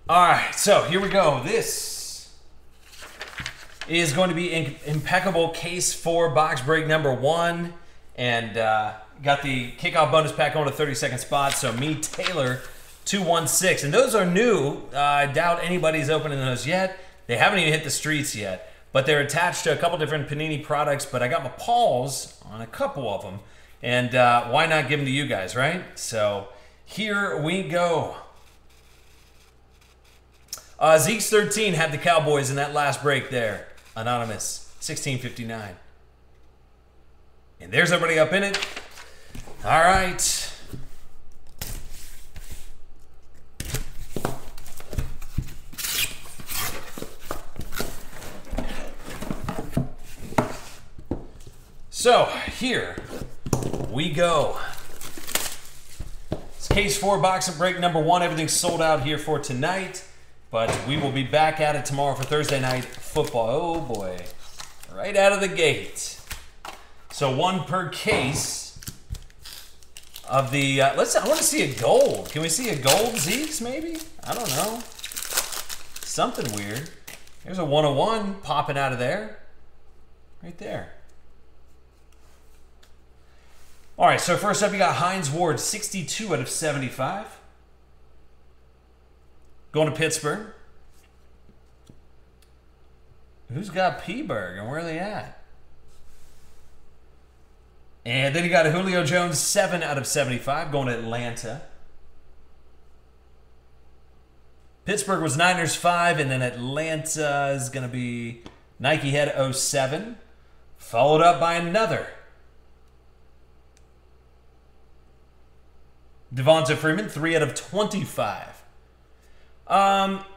All right, so here we go. This is going to be Impeccable Case 4 box break number 1. And got the kickoff bonus pack on a 30-second spot. So me, Taylor, 216. And those are new. I doubt anybody's opening those yet. They haven't even hit the streets yet. But they're attached to a couple different Panini products. But I got my paws on a couple of them. And why not give them to you guys, right? So here we go. Zeke's 13 had the Cowboys in that last break there. Anonymous, 1659. And there's everybody up in it. All right. So, here we go. It's Case 4 box and break number 1. Everything's sold out here for tonight. But we will be back at it tomorrow for Thursday night football. Oh boy, right out of the gate. So 1 per case of the, I want to see a gold. Can we see a gold Zeke's maybe? I don't know. Something weird. There's a 101 popping out of there. Right there. All right, so first up you got Hines Ward, 62 out of 75. Going to Pittsburgh. Who's got P-Berg and where are they at? And then you got a Julio Jones, 7 out of 75, going to Atlanta. Pittsburgh was Niners 5, and then Atlanta is going to be Nike Head 07. Followed up by another. Devonta Freeman, 3 out of 25.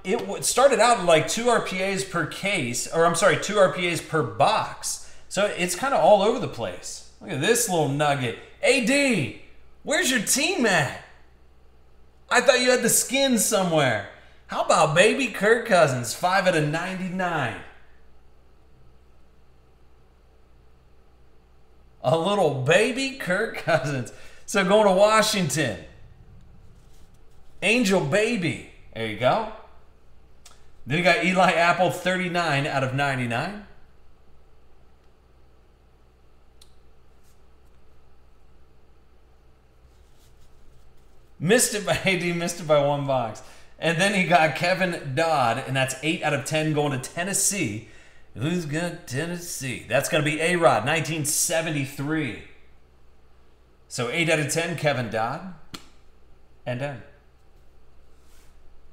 It started out like 2 RPAs per case, or I'm sorry, 2 RPAs per box. So it's kind of all over the place. Look at this little nugget. AD, where's your team at? I thought you had the skin somewhere. How about baby Kirk Cousins, 5 out of 99. A little baby Kirk Cousins. So going to Washington. Angel Baby. There you go. Then you got Eli Apple, 39 out of 99. Missed it by AD, missed it by 1 box. And then you got Kevin Dodd, and that's 8 out of 10 going to Tennessee. Who's got Tennessee? That's going to be A-Rod, 1973. So 8 out of 10, Kevin Dodd. And done.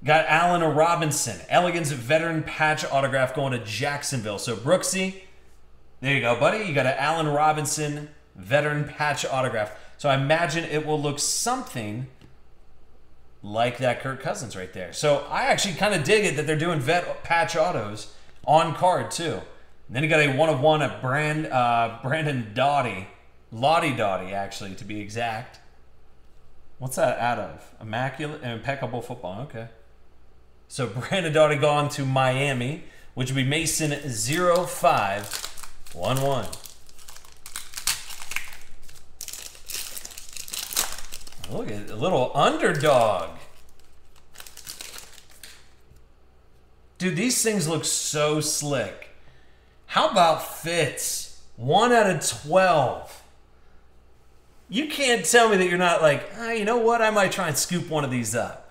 Got Allen Robinson, Elegance veteran patch autograph going to Jacksonville. So Brooksy, there you go, buddy. You got an Allen Robinson veteran patch autograph. So I imagine it will look something like that Kirk Cousins right there. So I actually kind of dig it that they're doing vet patch autos on card too. And then you got a 1/1 at Brandon Doughty. Lottie Doughty, actually, to be exact. What's that out of? Impeccable football. Okay. So Brandon Doughty gone to Miami, which would be Mason 0511. Look at a little underdog. Dude, these things look so slick. How about Fitz? 1 out of 12. You can't tell me that you're not like, you know what? I might try and scoop one of these up.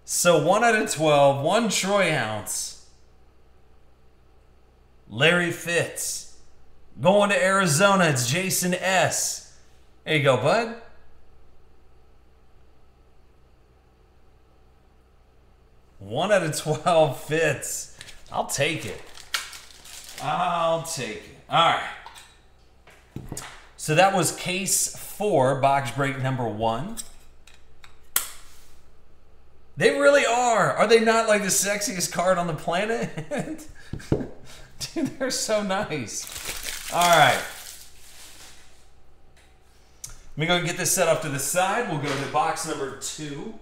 So 1 out of 12, 1 Troy ounce. Larry Fitz. Going to Arizona, it's Jason S. There you go, bud. One out of 12 Fitz. I'll take it. I'll take it. All right. So that was Case 4, box break number 1. They really are. Are they not like the sexiest card on the planet? Dude, they're so nice. All right. Let me go and get this set off to the side. We'll go to box number 2.